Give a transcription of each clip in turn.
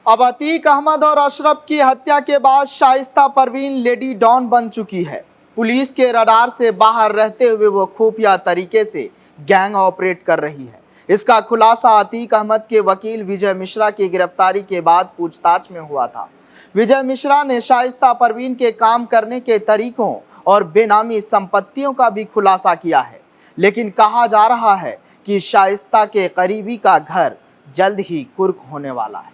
अब अतीक अहमद और अशरफ की हत्या के बाद शाइस्ता परवीन लेडी डॉन बन चुकी है। पुलिस के रडार से बाहर रहते हुए वो खुफिया तरीके से गैंग ऑपरेट कर रही है। इसका खुलासा अतीक अहमद के वकील विजय मिश्रा की गिरफ्तारी के बाद पूछताछ में हुआ था। विजय मिश्रा ने शाइस्ता परवीन के काम करने के तरीकों और बेनामी संपत्तियों का भी खुलासा किया है, लेकिन कहा जा रहा है कि शाइस्ता के करीबी का घर जल्द ही कुर्क होने वाला है।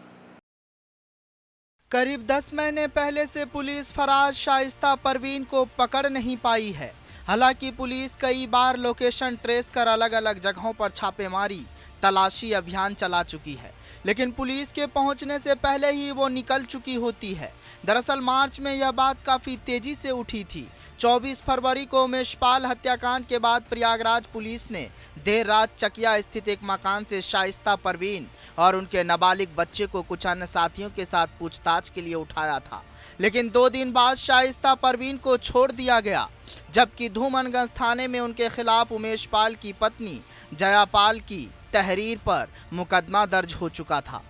करीब 10 महीने पहले से पुलिस फरार शाइस्ता परवीन को पकड़ नहीं पाई है। हालांकि पुलिस कई बार लोकेशन ट्रेस कर अलग अलग जगहों पर छापेमारी तलाशी अभियान चला चुकी है, लेकिन पुलिस के पहुंचने से पहले ही वो निकल चुकी होती है। दरअसल मार्च में यह बात काफ़ी तेजी से उठी थी। 24 फरवरी को उमेशपाल हत्याकांड के बाद प्रयागराज पुलिस ने देर रात चकिया स्थित एक मकान से शाइस्ता परवीन और उनके नाबालिग बच्चे को कुछ अन्य साथियों के साथ पूछताछ के लिए उठाया था, लेकिन 2 दिन बाद शाइस्ता परवीन को छोड़ दिया गया, जबकि धूमनगंज थाने में उनके खिलाफ उमेशपाल की पत्नी जयापाल की तहरीर पर मुकदमा दर्ज हो चुका था।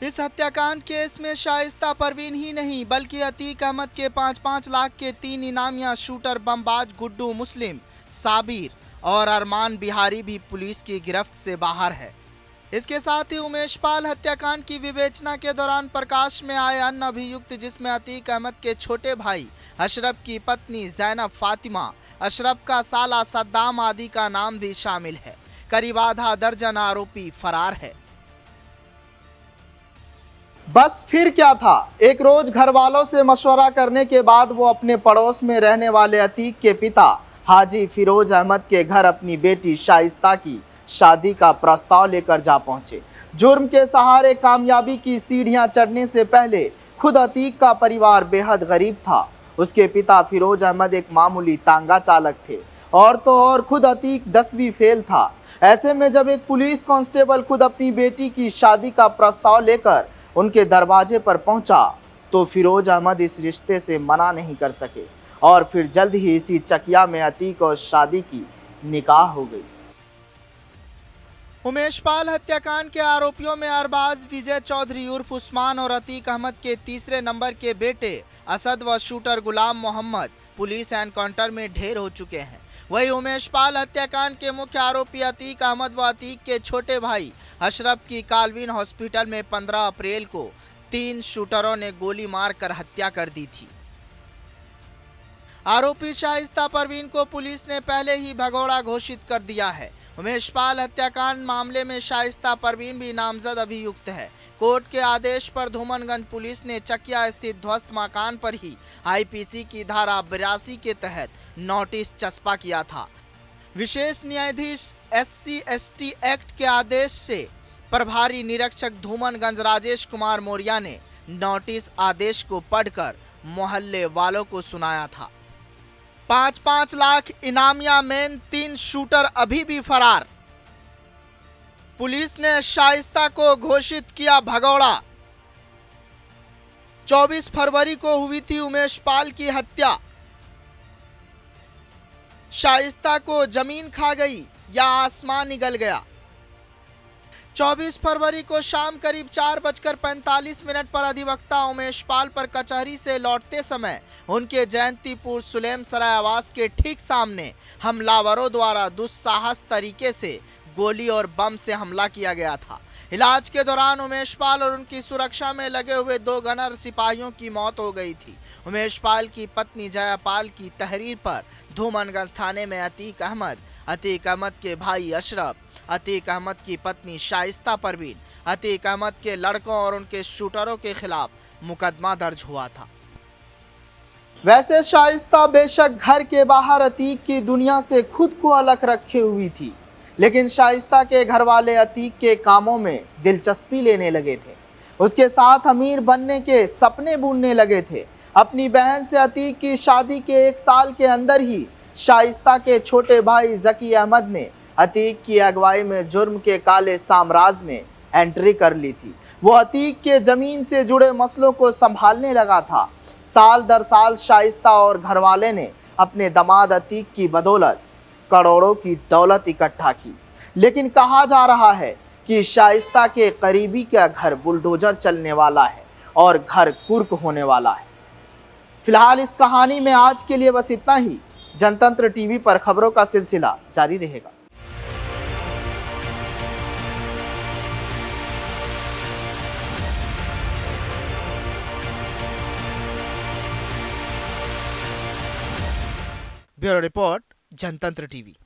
इस हत्याकांड केस में शाइस्ता परवीन ही नहीं बल्कि अतीक अहमद के 5-5 लाख के 3 इनामिया शूटर बमबाज गुड्डू मुस्लिम, साबिर और अरमान बिहारी भी पुलिस की गिरफ्त से बाहर है। इसके साथ ही उमेशपाल हत्याकांड की विवेचना के दौरान प्रकाश में आए अन्य अभियुक्त, जिसमें अतीक अहमद के छोटे भाई अशरफ की पत्नी जैनब फातिमा, अशरफ का साला सद्दाम आदि का नाम भी शामिल है। करीब आधा दर्जन आरोपी फरार है। बस फिर क्या था, एक रोज घर वालों से मशवरा करने के बाद वो अपने पड़ोस में रहने वाले अतीक के पिता हाजी फिरोज अहमद के घर अपनी बेटी शाइस्ता की शादी का प्रस्ताव लेकर जा पहुंचे। जुर्म के सहारे कामयाबी की सीढ़ियां चढ़ने से पहले खुद अतीक का परिवार बेहद गरीब था। उसके पिता फिरोज अहमद एक मामूली तांगा चालक थे और तो और खुद अतीक 10वीं फेल था। ऐसे में जब एक पुलिस कांस्टेबल खुद अपनी बेटी की शादी का प्रस्ताव लेकर उनके दरवाजे पर पहुंचा तो फिरोज अहमद इस रिश्ते से मना नहीं कर सके और फिर जल्द ही इसी चकिया में अतीक और शादी की निकाह हो गई। उमेशपाल हत्याकांड के आरोपियों में अरबाज विजय चौधरी उर्फ उस्मान और अतीक अहमद के तीसरे नंबर के बेटे असद व शूटर गुलाम मोहम्मद पुलिस एनकाउंटर में ढेर हो चुके हैं। वही उमेशपाल हत्याकांड के मुख्य आरोपी अतीक अहमद व अतीक के छोटे भाई अशरफ की कालविन हॉस्पिटल में 15 अप्रैल को 3 शूटरों ने गोली मारकर हत्या कर दी थी। आरोपी शाइस्ता परवीन को पुलिस ने पहले ही भगोड़ा घोषित कर दिया है। उमेशपाल हत्याकांड मामले में शाइस्ता परवीन भी नामजद अभियुक्त है। कोर्ट के आदेश पर धूमनगंज पुलिस ने चकिया स्थित ध्वस्त मकान पर ही आईपीसी की धारा 82 के तहत नोटिस चस्पा किया था। विशेष न्यायाधीश SC/ST एक्ट के आदेश से प्रभारी निरीक्षक धूमनगंज राजेश कुमार मौर्य ने नोटिस आदेश को पढ़कर मोहल्ले वालों को सुनाया था। 5-5 लाख इनामिया मेन 3 शूटर अभी भी फरार। पुलिस ने शाइस्ता को घोषित किया भगोड़ा। 24 फरवरी को हुई थी उमेशपाल की हत्या। शाइस्ता को जमीन खा गई या आसमान निगल गया। 24 फरवरी को शाम करीब 4:45 पर अधिवक्ता उमेशपाल पर कचहरी से लौटते समय उनके जयंतीपुर सुलेम सराय आवास के ठीक सामने हमलावरों द्वारा दुस्साहस तरीके से गोली और बम से हमला किया गया था। इलाज के दौरान उमेशपाल और उनकी सुरक्षा में लगे हुए 2 गनर सिपाहियों की मौत हो गई थी। उमेशपाल की पत्नी जयापाल की तहरीर पर धूमनगंज थाने में अतीक अहमद के भाई अशरफ, अतीक अहमद की पत्नी शाइस्ता परवीन, अतीक अहमद के लड़कों और उनके शूटरों के खिलाफ मुकदमा दर्ज हुआ था। वैसे शाइस्ता बेशक घर के बाहर अतीक की दुनिया से खुद को अलग रखे हुई थी, लेकिन शाइस्ता के घर वाले अतीक के कामों में दिलचस्पी लेने लगे थे। उसके साथ अमीर बनने के सपने बुनने लगे थे। अपनी बहन से अतीक की शादी के 1 साल के अंदर ही शाइस्ता के छोटे भाई जकी अहमद ने अतीक की अगुवाई में जुर्म के काले साम्राज्य में एंट्री कर ली थी। वो अतीक के जमीन से जुड़े मसलों को संभालने लगा था। साल दर साल शाइस्ता और घरवाले ने अपने दामाद अतीक की बदौलत करोड़ों की दौलत इकट्ठा की। लेकिन कहा जा रहा है कि शाइस्ता के करीबी का घर बुलडोजर चलने वाला है और घर कुर्क होने वाला है। फिलहाल इस कहानी में आज के लिए बस इतना ही। जनतंत्र टीवी पर खबरों का सिलसिला जारी रहेगा। ब्यूरो रिपोर्ट, जनतंत्र टीवी।